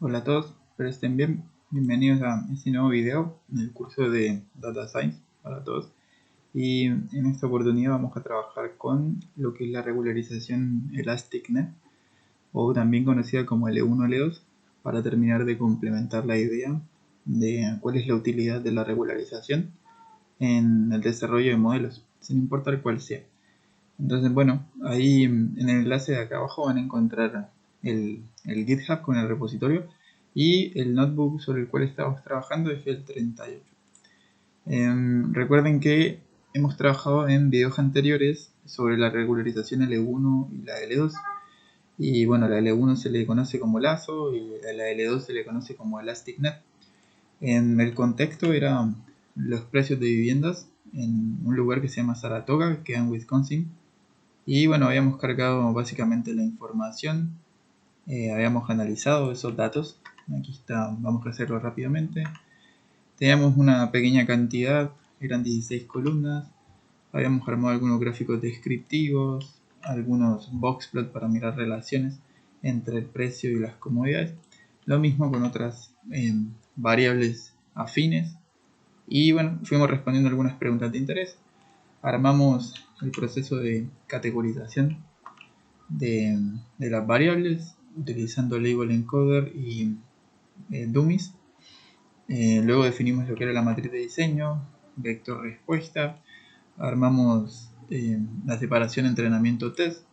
Hola a todos, espero estén bien. Bienvenidos a este nuevo video del curso de Data Science para todos. Y en esta oportunidad vamos a trabajar con lo que es la regularización ElasticNet, o también conocida como L1 L2, para terminar de complementar la idea de cuál es la utilidad de la regularización en el desarrollo de modelos, sin importar cuál sea. Entonces, bueno, ahí en el enlace de acá abajo van a encontrar el GitHub con el repositorio y el notebook sobre el cual estamos trabajando es el 38. Recuerden que hemos trabajado en videos anteriores sobre la regularización L1 y la L2. Y bueno, la L1 se le conoce como lazo y a la L2 se le conoce como ElasticNet. En el contexto eran los precios de viviendas en un lugar que se llama Saratoga, que queda en Wisconsin. Y bueno, habíamos cargado básicamente la información, habíamos analizado esos datos. Aquí está, vamos a hacerlo rápidamente. Teníamos una pequeña cantidad, eran 16 columnas. Habíamos armado algunos gráficos descriptivos, algunos boxplot para mirar relaciones entre el precio y las comodidades. Lo mismo con otras variables afines. Y bueno, fuimos respondiendo algunas preguntas de interés. Armamos el proceso de categorización de las variables utilizando label encoder y dummies. Luego definimos lo que era la matriz de diseño, vector respuesta, armamos la separación entrenamiento-test,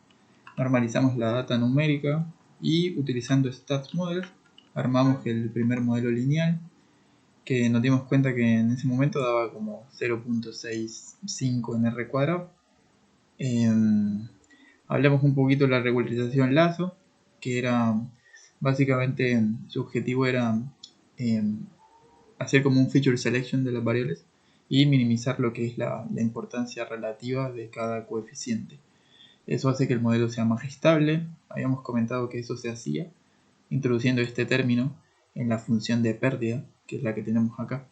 normalizamos la data numérica y utilizando stats models armamos el primer modelo lineal, que nos dimos cuenta que en ese momento daba como 0.65 en R cuadrado. Hablamos un poquito de la regularización lazo, que era básicamente su objetivo era eh, hacer como un feature selection de las variables y minimizar lo que es la importancia relativa de cada coeficiente. Eso hace que el modelo sea más estable. Habíamos comentado que eso se hacía introduciendo este término en la función de pérdida, que es la que tenemos acá.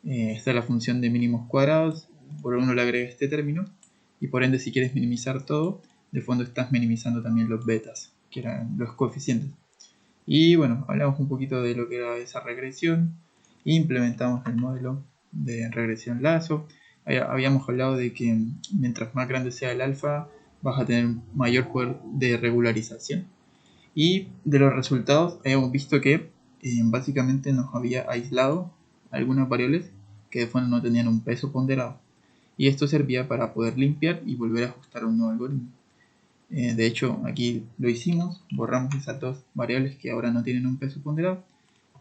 Esta es la función de mínimos cuadrados, por uno le agrega este término, y por ende si quieres minimizar todo, de fondo estás minimizando también los betas, que eran los coeficientes. Y bueno, hablamos un poquito de lo que era esa regresión, implementamos el modelo de regresión lazo. Habíamos hablado de que mientras más grande sea el alfa, vas a tener mayor poder de regularización. Y de los resultados habíamos visto que básicamente nos había aislado algunas variables que de fondo no tenían un peso ponderado. Y esto servía para poder limpiar y volver a ajustar un nuevo algoritmo. De hecho, aquí lo hicimos, borramos esas dos variables que ahora no tienen un peso ponderado.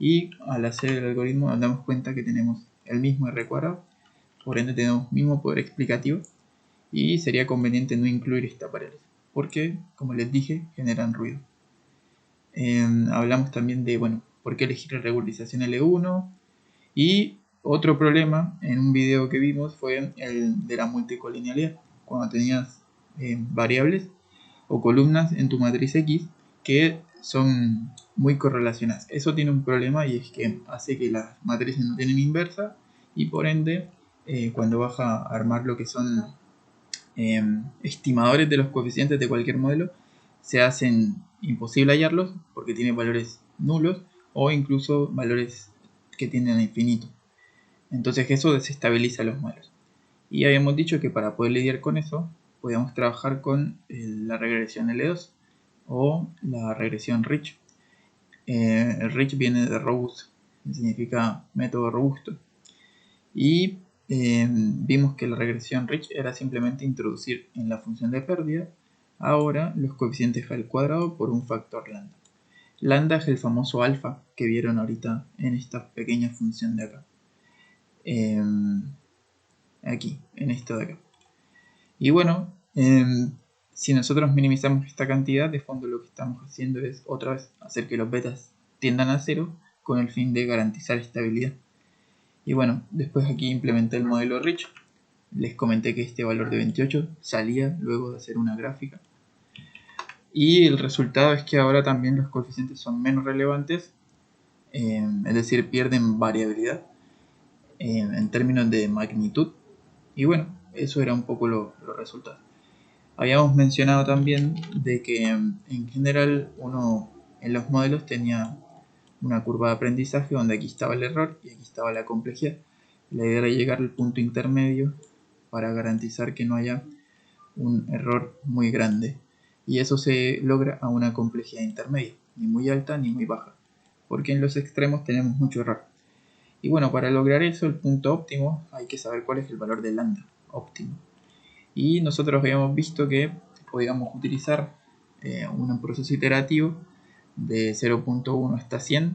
Y al hacer el algoritmo nos damos cuenta que tenemos el mismo R cuadrado, por ende tenemos el mismo poder explicativo. Y sería conveniente no incluir estas variables, porque, como les dije, generan ruido. Hablamos también de, bueno, por qué elegir la regularización L1. Y otro problema en un video que vimos fue el de la multicolinealidad. Cuando tenías variables o columnas en tu matriz X que son muy correlacionadas. Eso tiene un problema y es que hace que las matrices no tienen inversa y por ende cuando vas a armar lo que son estimadores de los coeficientes de cualquier modelo, se hacen imposible hallarlos porque tienen valores nulos o incluso valores que tienden a infinito. Entonces eso desestabiliza los modelos. Y habíamos dicho que para poder lidiar con eso, podíamos trabajar con la regresión L2 o la regresión Rich. El Rich viene de robust, que significa método robusto. Y vimos que la regresión Rich era simplemente introducir en la función de pérdida ahora los coeficientes al cuadrado por un factor lambda. Lambda es el famoso alfa que vieron ahorita en esta pequeña función de acá. Aquí, en esto de acá. Y bueno, si nosotros minimizamos esta cantidad, de fondo lo que estamos haciendo es otra vez hacer que los betas tiendan a cero con el fin de garantizar estabilidad. Y bueno, después aquí implementé el modelo Rich. Les comenté que este valor de 28 salía luego de hacer una gráfica. Y el resultado es que ahora también los coeficientes son menos relevantes, es decir, pierden variabilidad en términos de magnitud. Y bueno, eso era un poco los resultados. Habíamos mencionado también de que en general uno en los modelos tenía una curva de aprendizaje donde aquí estaba el error y aquí estaba la complejidad. La idea era llegar al punto intermedio para garantizar que no haya un error muy grande. Y eso se logra a una complejidad intermedia, ni muy alta ni muy baja, porque en los extremos tenemos mucho error. Y bueno, para lograr eso, el punto óptimo, hay que saber cuál es el valor de lambda óptimo. Y nosotros habíamos visto que podíamos utilizar un proceso iterativo de 0.1 hasta 100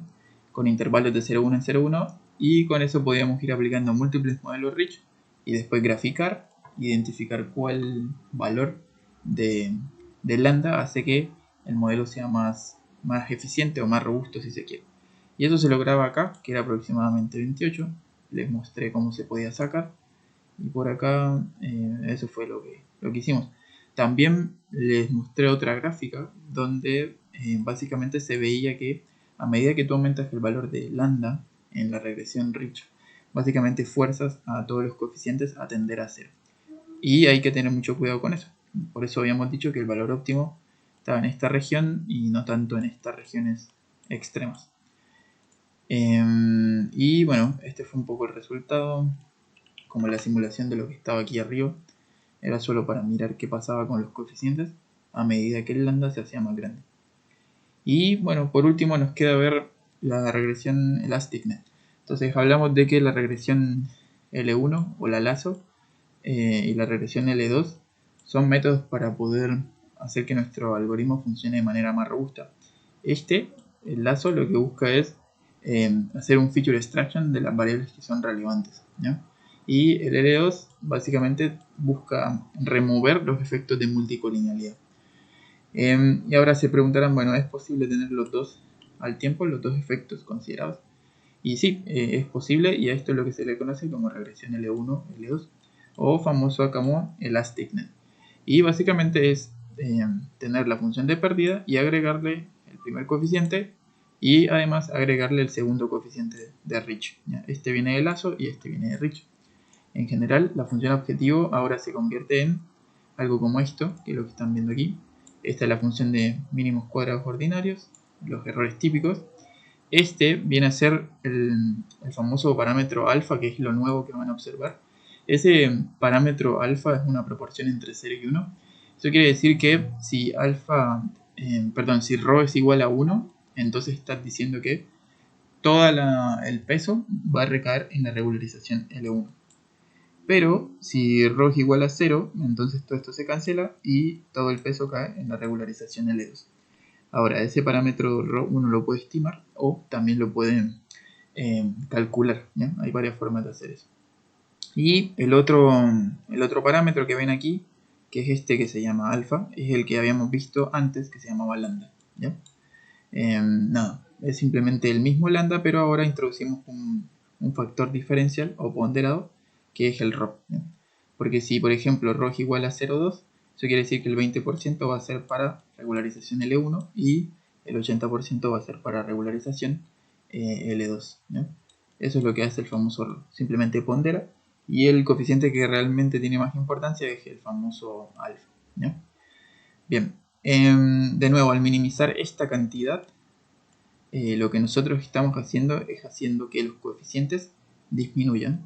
con intervalos de 0,1 en 0,1 y con eso podíamos ir aplicando múltiples modelos Rich y después graficar, identificar cuál valor de lambda hace que el modelo sea más eficiente o más robusto si se quiere. Y eso se lograba acá, que era aproximadamente 28. Les mostré cómo se podía sacar. Y por acá eso fue lo que hicimos. También les mostré otra gráfica donde básicamente se veía que a medida que tú aumentas el valor de lambda en la regresión Rich, básicamente fuerzas a todos los coeficientes a tender a 0. Y hay que tener mucho cuidado con eso. Por eso habíamos dicho que el valor óptimo estaba en esta región y no tanto en estas regiones extremas. Y bueno, este fue un poco el resultado, como la simulación de lo que estaba aquí arriba. Era solo para mirar qué pasaba con los coeficientes a medida que el lambda se hacía más grande. Y bueno, por último nos queda ver la regresión ElasticNet. Entonces hablamos de que la regresión L1 o la lazo y la regresión L2 son métodos para poder hacer que nuestro algoritmo funcione de manera más robusta. El lazo, lo que busca es hacer un feature extraction de las variables que son relevantes, ¿no? Y el L2 básicamente busca remover los efectos de multicolinealidad. Y ahora se preguntarán, bueno, ¿es posible tener los dos al tiempo, los dos efectos considerados? Y sí, es posible, y a esto es lo que se le conoce como regresión L1, L2 o famoso acá como ElasticNet. Y básicamente es tener la función de pérdida y agregarle el primer coeficiente y además agregarle el segundo coeficiente de Rich. ¿Ya? Este viene de lazo y este viene de Rich. En general, la función objetivo ahora se convierte en algo como esto, que es lo que están viendo aquí. Esta es la función de mínimos cuadrados ordinarios, los errores típicos. Este viene a ser el famoso parámetro alfa, que es lo nuevo que van a observar. Ese parámetro alfa es una proporción entre 0 y 1. Eso quiere decir que si si ρ es igual a 1, entonces estás diciendo que todo el peso va a recaer en la regularización L1. Pero si ρ es igual a 0, entonces todo esto se cancela y todo el peso cae en la regularización L2. Ahora, ese parámetro ρ uno lo puede estimar o también lo pueden calcular, ¿ya? Hay varias formas de hacer eso. Y el otro parámetro que ven aquí, que es este que se llama alfa, es el que habíamos visto antes que se llamaba lambda, ¿ya? Nada, es simplemente el mismo lambda, pero ahora introducimos un factor diferencial o ponderado que es el ρ, ¿ya? Porque si por ejemplo ρ es igual a 0,2, eso quiere decir que el 20% va a ser para regularización L1 y el 80% va a ser para regularización L2, ¿ya? Eso es lo que hace el famoso ρ, simplemente pondera, y el coeficiente que realmente tiene más importancia es el famoso alfa, ¿ya? Bien, de nuevo, al minimizar esta cantidad, lo que nosotros estamos haciendo es haciendo que los coeficientes disminuyan,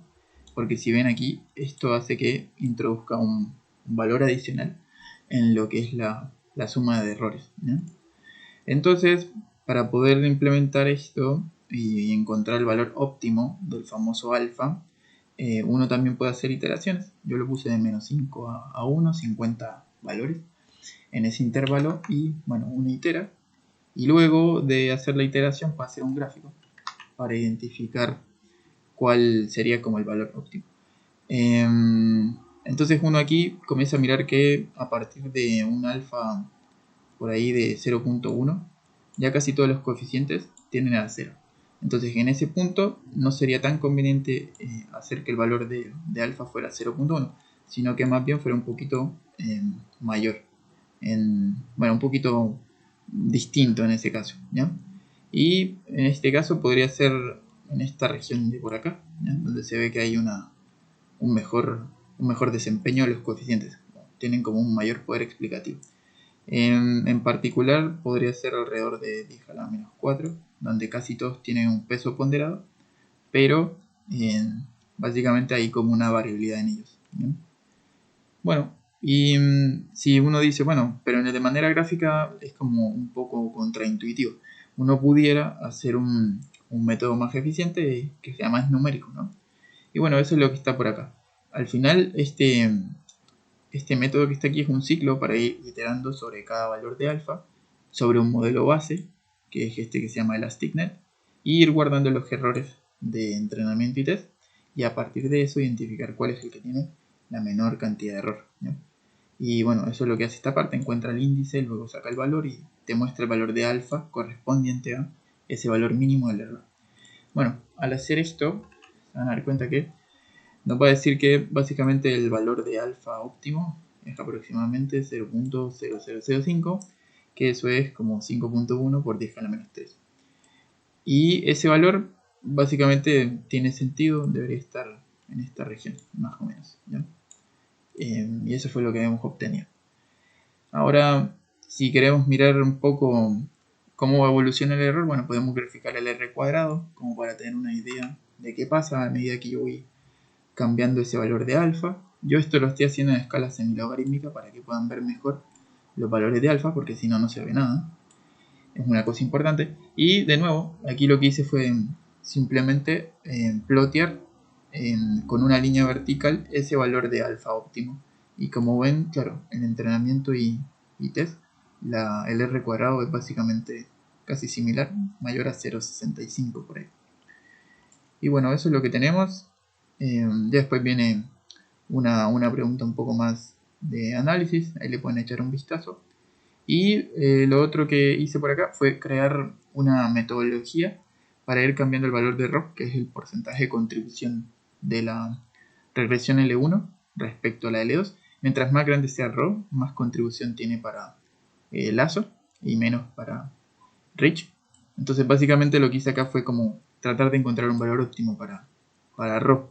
porque si ven aquí, esto hace que introduzca un valor adicional en lo que es la suma de errores, ¿no? Entonces, para poder implementar esto y encontrar el valor óptimo del famoso alfa, uno también puede hacer iteraciones. Yo lo puse de menos 5 a 1, 50 valores en ese intervalo y bueno, uno itera. Y luego de hacer la iteración puede hacer un gráfico para identificar cuál sería como el valor óptimo. Entonces uno aquí comienza a mirar que a partir de un alfa por ahí de 0.1, ya casi todos los coeficientes tienden a 0. Entonces en ese punto no sería tan conveniente hacer que el valor de alfa fuera 0.1, sino que más bien fuera un poquito mayor. Un poquito distinto en ese caso, ¿ya? Y en este caso podría ser en esta región de por acá, ¿ya? Donde se ve que hay un mejor desempeño de los coeficientes, tienen como un mayor poder explicativo. En particular podría ser alrededor de 10 a la menos 4, donde casi todos tienen un peso ponderado, pero básicamente hay como una variabilidad en ellos, ¿bien? Bueno, y si uno dice, bueno, pero de manera gráfica es como un poco contraintuitivo. Uno pudiera hacer un método más eficiente que sea más numérico, ¿no? Y bueno, eso es lo que está por acá. Al final, este método que está aquí es un ciclo para ir iterando sobre cada valor de alfa, sobre un modelo base, que es este que se llama ElasticNet, y ir guardando los errores de entrenamiento y test, y a partir de eso identificar cuál es el que tiene la menor cantidad de error, ¿no? Y bueno, eso es lo que hace esta parte, encuentra el índice, luego saca el valor y te muestra el valor de alfa correspondiente a ese valor mínimo del error. Bueno, al hacer esto, se van a dar cuenta que nos va a decir que básicamente el valor de alfa óptimo es aproximadamente 0.0005, que eso es como 5.1 por 10 a la menos 3. Y ese valor básicamente tiene sentido, debería estar en esta región, más o menos, ¿ya? Y eso fue lo que habíamos obtenido. Ahora, si queremos mirar un poco cómo evoluciona el error, bueno, podemos graficar el R cuadrado, como para tener una idea de qué pasa a medida que yo voy cambiando ese valor de alfa. Yo esto lo estoy haciendo en escala semilogarítmica para que puedan ver mejor los valores de alfa, porque si no, no se ve nada. Es una cosa importante. Y de nuevo, aquí lo que hice fue simplemente plotear con una línea vertical ese valor de alfa óptimo. Y como ven, claro, en entrenamiento y test, el R cuadrado es básicamente casi similar, mayor a 0.65 por ahí. Y bueno, eso es lo que tenemos. Después viene una pregunta un poco más de análisis, ahí le pueden echar un vistazo. Y lo otro que hice por acá fue crear una metodología para ir cambiando el valor de ROC, que es el porcentaje de contribución de la regresión L1 respecto a la L2. Mientras más grande sea ROC, más contribución tiene para Lazo y menos para Rich. Entonces básicamente lo que hice acá fue como tratar de encontrar un valor óptimo para ROC.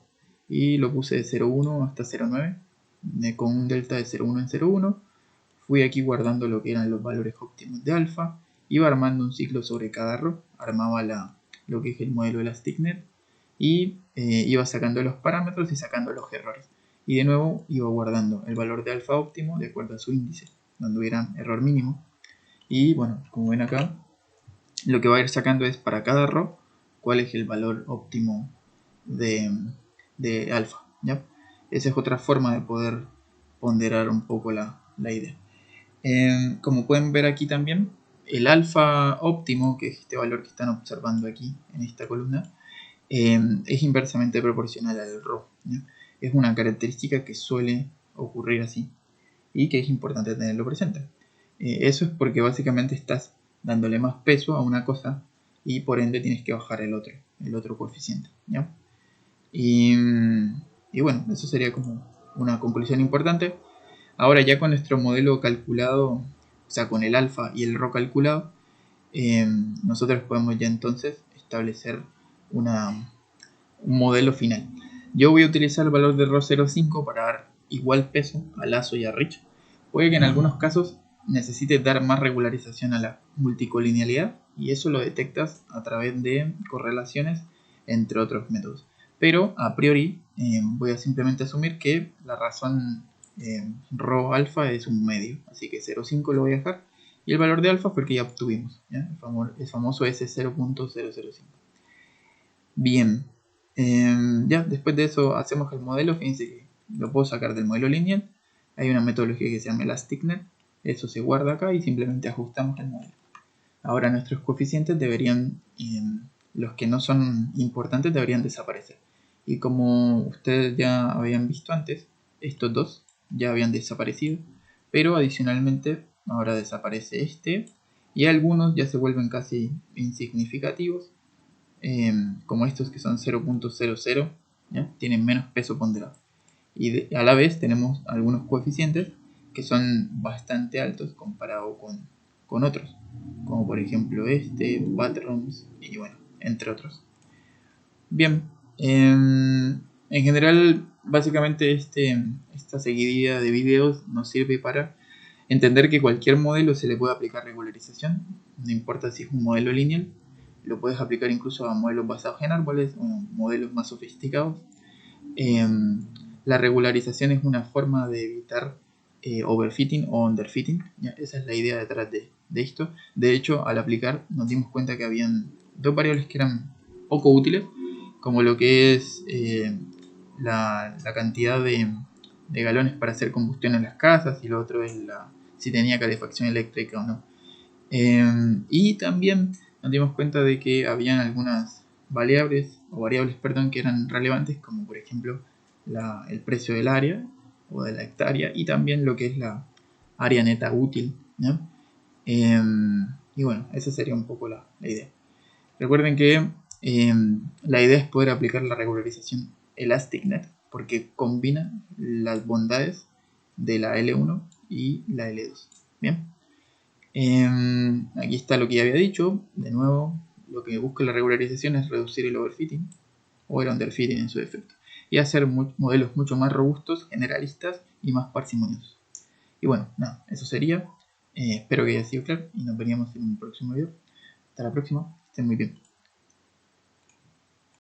Y lo puse de 0.1 hasta 0.9 con un delta de 0.1 en 0.1. Fui aquí guardando lo que eran los valores óptimos de alfa. Iba armando un ciclo sobre cada ROC. Armaba lo que es el modelo ElasticNet. Y iba sacando los parámetros y sacando los errores. Y de nuevo iba guardando el valor de alfa óptimo de acuerdo a su índice, donde hubiera error mínimo. Y bueno, como ven acá, lo que va a ir sacando es para cada ROC cuál es el valor óptimo de alfa, ¿ya? Esa es otra forma de poder ponderar un poco la idea. Como pueden ver aquí también, el alfa óptimo, que es este valor que están observando aquí en esta columna, es inversamente proporcional al ROC, ¿ya? Es una característica que suele ocurrir así y que es importante tenerlo presente. Eso es porque básicamente estás dándole más peso a una cosa y por ende tienes que bajar el otro coeficiente, ¿ya? Y bueno, eso sería como una conclusión importante. Ahora ya con nuestro modelo calculado, o sea, con el alfa y el rho calculado, nosotros podemos ya entonces establecer un modelo final. Yo voy a utilizar el valor de rho 0.5 para dar igual peso a Lazo y a Rich. Puede que en algunos casos necesites dar más regularización a la multicolinealidad y eso lo detectas a través de correlaciones entre otros métodos. Pero a priori voy a simplemente asumir que la razón rho alfa es un medio, así que 0.5 lo voy a dejar y el valor de alfa fue el que ya obtuvimos, ¿ya? El famoso S0.005. Bien, ya después de eso hacemos el modelo. Fíjense que lo puedo sacar del modelo lineal. Hay una metodología que se llama ElasticNet. Eso se guarda acá y simplemente ajustamos el modelo. Ahora nuestros coeficientes deberían, los que no son importantes deberían desaparecer. Y como ustedes ya habían visto antes, estos dos ya habían desaparecido. Pero adicionalmente ahora desaparece este y algunos ya se vuelven casi insignificativos. Como estos que son 0.00, ¿ya? Tienen menos peso ponderado. Y a la vez tenemos algunos coeficientes que son bastante altos comparado con otros, como por ejemplo este, Patrons y bueno, entre otros. Bien, en general, básicamente esta seguidilla de videos nos sirve para entender que cualquier modelo se le puede aplicar regularización, no importa si es un modelo lineal, lo puedes aplicar incluso a modelos basados en árboles o modelos más sofisticados. La regularización es una forma de evitar overfitting o underfitting. ¿Ya? Esa es la idea detrás de esto. De hecho, al aplicar nos dimos cuenta que habían dos variables que eran poco útiles, como lo que es la cantidad de galones para hacer combustión en las casas, y lo otro es si tenía calefacción eléctrica o no. Y también nos dimos cuenta de que habían algunas variables que eran relevantes, como por ejemplo el precio del área o de la hectárea, y también lo que es la área neta útil, ¿no? Y bueno, esa sería un poco la idea. Recuerden que la idea es poder aplicar la regularización ElasticNet, porque combina las bondades de la L1 y la L2. Bien. Aquí está lo que ya había dicho. De nuevo, lo que busca la regularización es reducir el overfitting o el underfitting en su defecto, y hacer modelos mucho más robustos, generalistas y más parsimoniosos. Y bueno, nada, eso sería. Espero que haya sido claro y nos veríamos en un próximo video. Hasta la próxima, estén muy bien.